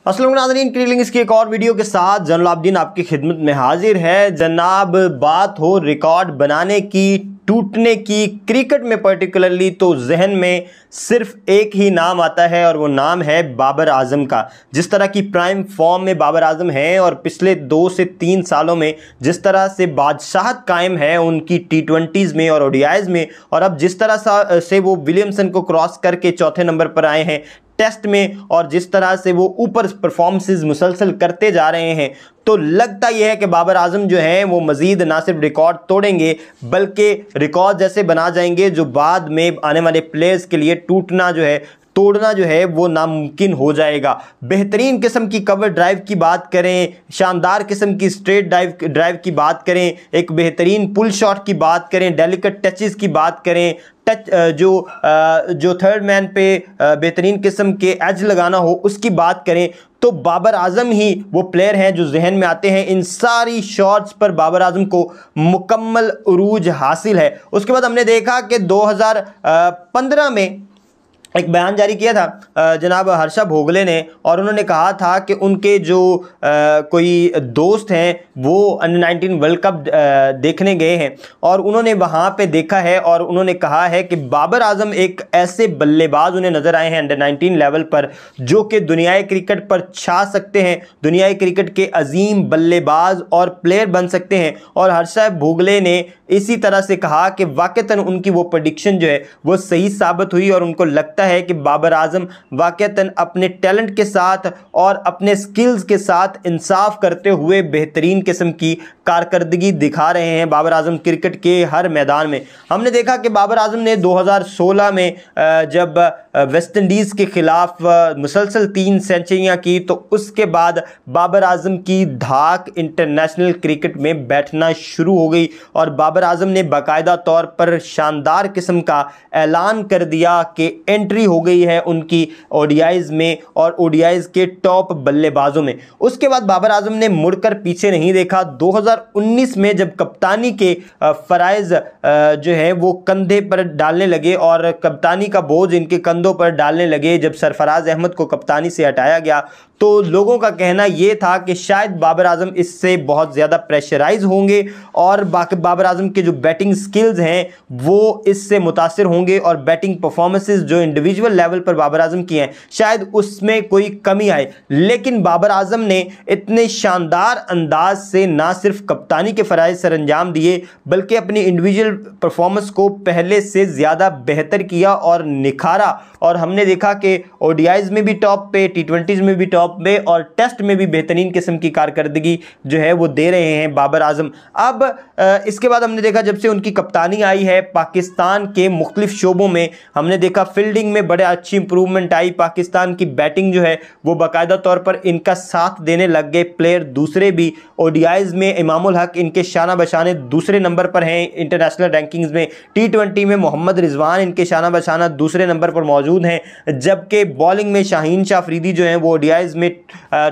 अस्सलाम नाज़रीन, क्रिकेट की एक और वीडियो के साथ जलालुद्दीन आपकी खिदमत में हाजिर है। जनाब, बात हो रिकॉर्ड बनाने की, टूटने की, क्रिकेट में पर्टिकुलरली तो जहन में सिर्फ एक ही नाम आता है और वो नाम है बाबर आजम का। जिस तरह की प्राइम फॉर्म में बाबर आजम हैं और पिछले 2 से 3 सालों में जिस तरह से बादशाहत कायम है उनकी टी20s में और ओडीआईज में, और अब जिस तरह से वो विलियमसन को क्रॉस करके चौथे नंबर पर आए हैं टेस्ट में, और जिस तरह से वो ऊपर परफॉर्मेंसेस मुसलसल करते जा रहे हैं, तो लगता यह है कि बाबर आजम जो हैं वो मजीद ना सिर्फ रिकॉर्ड तोड़ेंगे बल्कि रिकॉर्ड जैसे बना जाएंगे जो बाद में आने वाले प्लेयर्स के लिए टूटना जो है, तोड़ना जो है वो नामुमकिन हो जाएगा। बेहतरीन किस्म की कवर ड्राइव की बात करें, शानदार किस्म की स्ट्रेट ड्राइव की बात करें, एक बेहतरीन पुल शॉट की बात करें, डेलिकेट टचेस की बात करें, जो थर्ड मैन पे बेहतरीन किस्म के एज लगाना हो उसकी बात करें, तो बाबर आजम ही वो प्लेयर हैं जो जहन में आते हैं। इन सारी शॉट्स पर बाबर आजम को मुकम्मल उरूज हासिल है। उसके बाद हमने देखा कि 2015 में एक बयान जारी किया था जनाब हर्षा भोगले ने, और उन्होंने कहा था कि उनके जो कोई दोस्त हैं वो अंडर-19 वर्ल्ड कप देखने गए हैं और उन्होंने वहाँ पे देखा है, और उन्होंने कहा है कि बाबर आजम एक ऐसे बल्लेबाज उन्हें नज़र आए हैं अंडर-19 लेवल पर जो कि दुनियाई क्रिकेट पर छा सकते हैं, दुनियाई क्रिकेट के अजीम बल्लेबाज और प्लेयर बन सकते हैं। और हर्षा भोगले ने इसी तरह से कहा कि वाकईतन उनकी वो प्रेडिक्शन जो है वो सही साबित हुई और उनको लगता है कि बाबर आजम वाकईतन अपने टैलेंट के साथ और अपने स्किल्स के साथ इंसाफ करते हुए बेहतरीन किस्म की कारकर्दगी दिखा रहे हैं बाबर आजम क्रिकेट के हर मैदान में। हमने देखा कि बाबर आजम ने 2016 में जब वेस्ट इंडीज़ के खिलाफ मुसलसल 3 सेंचुरियां की, तो उसके बाद बाबर आजम की धाक इंटरनेशनल क्रिकेट में बैठना शुरू हो गई और बाबर आजम ने बाकायदा तौर पर शानदार किस्म का ऐलान कर दिया कि एंट्री हो गई है उनकी ओडीआईज में और ओडीआईज के टॉप बल्लेबाजों में। उसके बाद बाबर आजम ने मुड़कर पीछे नहीं देखा। 2019 में जब कप्तानी के फराइज जो है वो कंधे पर डालने लगे और कप्तानी का बोझ इनके कंधों पर डालने लगे, जब सरफराज अहमद को कप्तानी से हटाया गया, तो लोगों का कहना यह था कि शायद बाबर आजम इससे बहुत ज़्यादा प्रेशराइज होंगे और बाबर आजम के जो बैटिंग स्किल्स हैं वो इससे मुतासिर होंगे और बैटिंग परफॉर्मेंसेस जो इंडिविजुअल लेवल पर बाबर आजम की हैं शायद उसमें कोई कमी आए। लेकिन बाबर आजम ने इतने शानदार अंदाज से ना सिर्फ कप्तानी के फ़राइज़ सर अंजाम दिए बल्कि अपनी इंडिविजुअल परफॉर्मेंस को पहले से ज़्यादा बेहतर किया और निखारा, और हमने देखा कि ओडीआईज में भी टॉप पे, टी20s में भी टॉप में और टेस्ट में भी बेहतरीन किस्म की कारकर्दगी जो है वो दे रहे हैं बाबर आजम। अब इसके बाद हमने देखा जब से उनकी कप्तानी आई है पाकिस्तान के मुख्तलिफ शोबों में हमने देखा फील्डिंग में बड़े अच्छी इंप्रूवमेंट आई, पाकिस्तान की बैटिंग जो है वो बाकायदा तौर पर इनका साथ देने लग गए प्लेयर दूसरे भी। ओडीआईज में इमामुल हक इनके शाना बशाने दूसरे नंबर पर हैं इंटरनेशनल रैंकिंग्स में, टी20 में मोहम्मद रिजवान इनके शाना बशाना दूसरे नंबर पर मौजूद हैं, जबकि बॉलिंग में शाहीन शाह अफरीदी जो हैं वो ओडीआईज में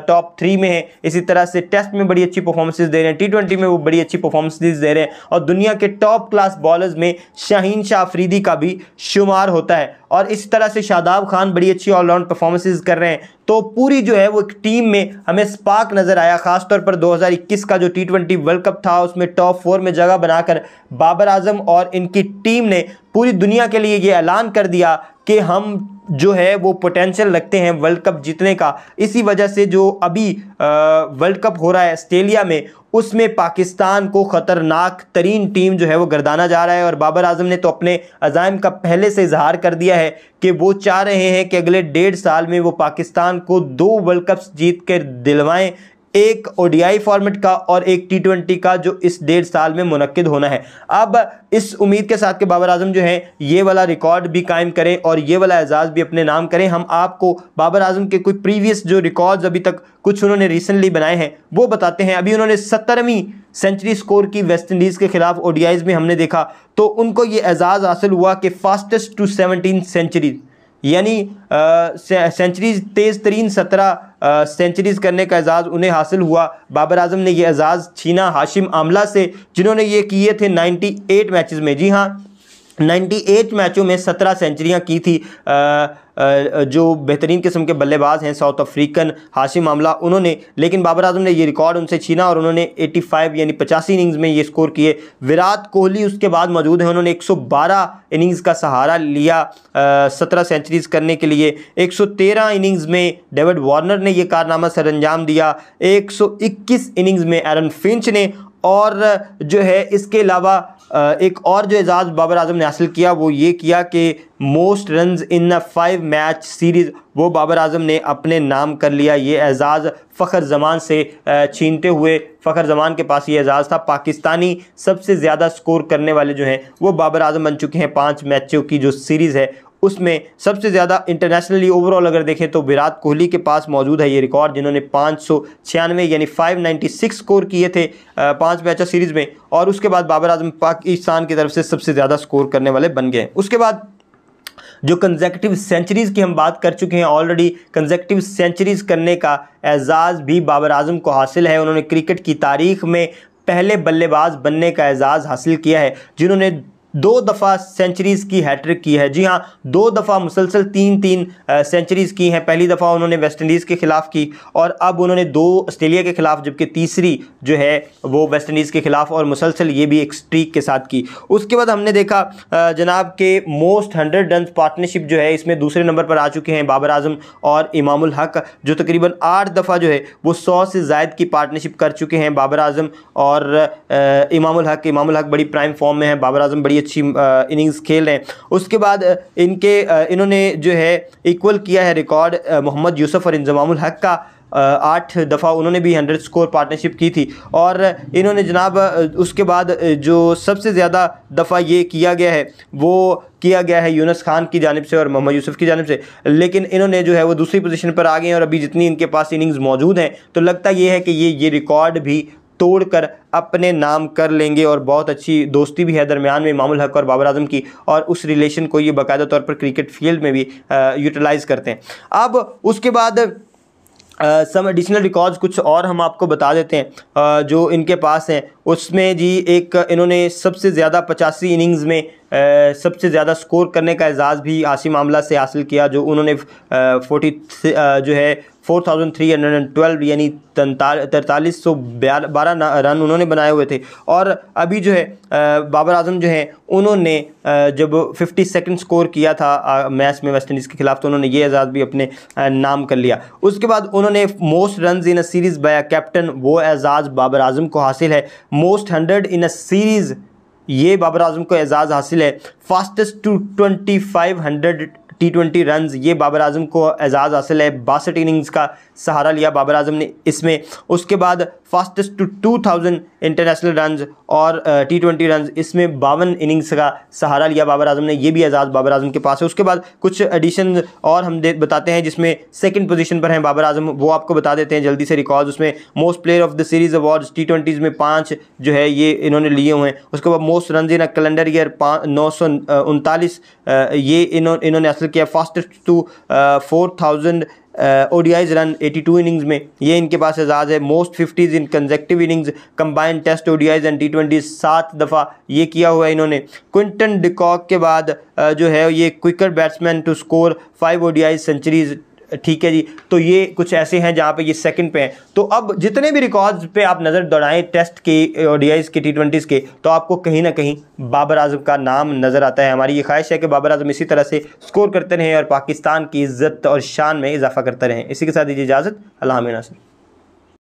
टॉप 3 में है। इसी तरह से टेस्ट में बड़ी अच्छी परफॉर्मेंसेस दे रहे हैं, टी20 में वो बड़ी अच्छी परफॉर्मेंसेस दे रहे हैं, और दुनिया के टॉप क्लास बॉलर्स में शाहीन शाह अफरीदी का भी शुमार होता है। और इस तरह से शादाब खान बड़ी अच्छी ऑलराउंड परफॉर्मेंसेस कर रहे हैं। तो पूरी जो है वो एक टीम में हमें स्पार्क नज़र आया, ख़ासतौर पर 2021 का जो टी20 वर्ल्ड कप था उसमें टॉप 4 में जगह बनाकर बाबर आजम और इनकी टीम ने पूरी दुनिया के लिए ये ऐलान कर दिया कि हम जो है वो पोटेंशियल रखते हैं वर्ल्ड कप जीतने का। इसी वजह से जो अभी वर्ल्ड कप हो रहा है ऑस्ट्रेलिया में उसमें पाकिस्तान को ख़तरनाक तरीन टीम जो है वो गर्दाना जा रहा है, और बाबर आजम ने तो अपने अज़ाइम का पहले से इजहार कर दिया है कि वो चाह रहे हैं कि अगले 1.5 साल में वो पाकिस्तान को 2 वर्ल्ड कप्स जीत कर दिलवाएं, एक ओडीआई फॉर्मेट का और एक टी20 का जो इस 1.5 साल में मुनक्किद होना है। अब इस उम्मीद के साथ कि बाबर आजम जो है ये वाला रिकॉर्ड भी कायम करें और ये वाला एजाज़ भी अपने नाम करें, हम आपको बाबर आजम के कोई प्रीवियस जो रिकॉर्ड्स अभी तक कुछ उन्होंने रिसेंटली बनाए हैं वो बताते हैं। अभी उन्होंने 17वीं सेंचुरी स्कोर की वेस्ट इंडीज़ के खिलाफ ओडीआईज में हमने देखा, तो उनको ये एजाज़ हासिल हुआ कि फास्टेस्ट टू 17 सेंचुरी, यानी सेंचुरीज तेज़ तरीन 17 सेंचुरीज करने का एजाज़ उन्हें हासिल हुआ। बाबर आजम ने यह एजाज़ छीना हाशिम आमला से जिन्होंने ये किए थे 98 मैचेस में। जी हाँ, 98 मैचों में 17 सेंचुरियां की थी। जो बेहतरीन किस्म के बल्लेबाज हैं साउथ अफ्रीकन हाशिम आमला, उन्होंने, लेकिन बाबर आजम ने ये रिकॉर्ड उनसे छीना और उन्होंने 85 यानी 85 इनिंग्स में ये स्कोर किए। विराट कोहली उसके बाद मौजूद हैं, उन्होंने 112 इनिंग्स का सहारा लिया 17 सेंचुरीज करने के लिए। 113 इनिंग्स में डेविड वार्नर ने यह कारनामा सर अंजाम दिया, 121 इनिंग्स में एरन फिंच ने, और जो है इसके अलावा एक और जो एजाज़ बाबर आजम ने हासिल किया वो ये किया कि most runs in a 5 match series वो बाबर आजम ने अपने नाम कर लिया। ये एजाज़ फ़खर जमान से छीनते हुए, फ़खर जमान के पास ये एजाज़ था। पाकिस्तानी सबसे ज़्यादा स्कोर करने वाले जो हैं वो बाबर आजम बन चुके हैं। 5 मैचों की जो सीरीज़ है उसमें सबसे ज़्यादा इंटरनेशनली ओवरऑल अगर देखें तो विराट कोहली के पास मौजूद है ये रिकॉर्ड, जिन्होंने 596 यानी 596 स्कोर किए थे 5 मैचों सीरीज़ में, और उसके बाद बाबर आजम पाकिस्तान की तरफ से सबसे ज़्यादा स्कोर करने वाले बन गए। उसके बाद जो कंसेक्यूटिव सेंचुरीज़ की हम बात कर चुके हैं ऑलरेडी, कंसेक्यूटिव सेंचुरीज़ करने का एजाज़ भी बाबर आजम को हासिल है। उन्होंने क्रिकेट की तारीख़ में पहले बल्लेबाज बनने का एजाज़ हासिल किया है जिन्होंने 2 दफ़ा सेंचुरीज़ की हैट्रिक की है। जी हाँ, 2 दफ़ा मुसलसल 3-3 सेंचुरीज़ की हैं। पहली दफ़ा उन्होंने वेस्ट इंडीज़ के ख़िलाफ़ की और अब उन्होंने 2 ऑस्ट्रेलिया के ख़िलाफ़, जबकि तीसरी जो है वो वेस्ट इंडीज़ के ख़िलाफ़, और मुसलसल ये भी एक स्ट्रीक के साथ की। उसके बाद हमने देखा जनाब के मोस्ट 100 रन पार्टनरशिप जो है इसमें दूसरे नंबर पर आ चुके हैं बाबर आजम और इमामुल हक, जो तकरीबन 8 दफ़ा जो है वो 100 से ज़ायद की पार्टनरशिप कर चुके हैं बाबर आजम और इमामुल हक। इमामुल हक बड़ी प्राइम फॉर्म में है, बाबर आजम बड़ी अच्छी इनिंग्स खेल रहे हैं। उसके बाद इन्होंने जो है इक्वल किया है रिकॉर्ड मोहम्मद यूसुफ और इंजमामुल हक का। 8 दफ़ा उन्होंने भी 100 स्कोर पार्टनरशिप की थी, और इन्होंने जनाब उसके बाद जो सबसे ज़्यादा दफ़ा ये किया गया है वो किया गया है यूनुस खान की जानिब से और मोहम्मद यूसुफ की जानिब से, लेकिन इन्होंने जो है वो दूसरी पोजीशन पर आ गए हैं और अभी जितनी इनके पास इनिंग्स मौजूद हैं तो लगता ये है कि ये रिकॉर्ड भी तोड़कर अपने नाम कर लेंगे। और बहुत अच्छी दोस्ती भी है दरमियान में इमामुल हक और बाबर आजम की, और उस रिलेशन को ये बाकायदा तौर पर क्रिकेट फील्ड में भी यूटिलाइज़ करते हैं। अब उसके बाद सम एडिशनल रिकॉर्ड्स कुछ और हम आपको बता देते हैं जो इनके पास हैं। उसमें जी एक इन्होंने सबसे ज़्यादा 85 इनिंग्स में सबसे ज़्यादा स्कोर करने का एजाज़ भी हाशिम आमला से हासिल किया, जो उन्होंने 4312 यानी 4312 रन उन्होंने बनाए हुए थे। और अभी जो है बाबर आजम जो हैं उन्होंने जब 52 स्कोर किया था मैच में वेस्ट इंडीज़ के खिलाफ, तो उन्होंने ये एजाज़ भी अपने नाम कर लिया। उसके बाद उन्होंने most runs in a series by captain, वो एजाज़ बाबर आजम को हासिल है। मोस्ट 100 इन अ सीरीज़, ये बाबर आजम को एजाज़ हासिल है। फास्टेस्ट टू 2500 T20 रन्स, ये बाबर आजम को एजाज़ हासिल है। 62 इनिंग्स का सहारा लिया बाबर आजम ने इसमें। उसके बाद फास्टेस्ट टू 2000 इंटरनेशनल रन्स और T20 रन्स, इसमें 52 इनिंग्स का सहारा लिया बाबर आजम ने, ये भी एजाज़ बाबर आजम के पास है। उसके बाद कुछ एडिशन और हम बताते हैं जिसमें सेकंड पोजीशन पर हैं बाबर आजम, वो आपको बता देते हैं जल्दी से रिकॉर्ड। उसमें most player of the series awards T20s में 5 जो है ये इन्होंने लिए हुए हैं। उसके बाद most run in a calendar year 939 ये इन्होंने हासिल किया। Fastest to 4000 ODIs run 82 innings में, ये इनके पास एजाज़ है। Most 50s in consecutive innings combined test ODIs and T20s 7 दफ़ा ये किया हुआ है इन्होंने। क्विंटन डिकॉक के बाद जो है ये quicker batsman to score 5 ODI centuries, ठीक है जी। तो ये कुछ ऐसे हैं जहाँ पे ये सेकंड पे हैं। तो अब जितने भी रिकॉर्ड्स पे आप नज़र दौड़ाएं टेस्ट के, ODIs के, T20s के, तो आपको कहीं ना कहीं बाबर आजम का नाम नज़र आता है। हमारी ये ख्वाहिश है कि बाबर आजम इसी तरह से स्कोर करते रहें और पाकिस्तान की इज़्ज़त और शान में इजाफा करते रहें। इसी के साथ दीजिए इजाज़त। अल्लाह हाफ़िज़।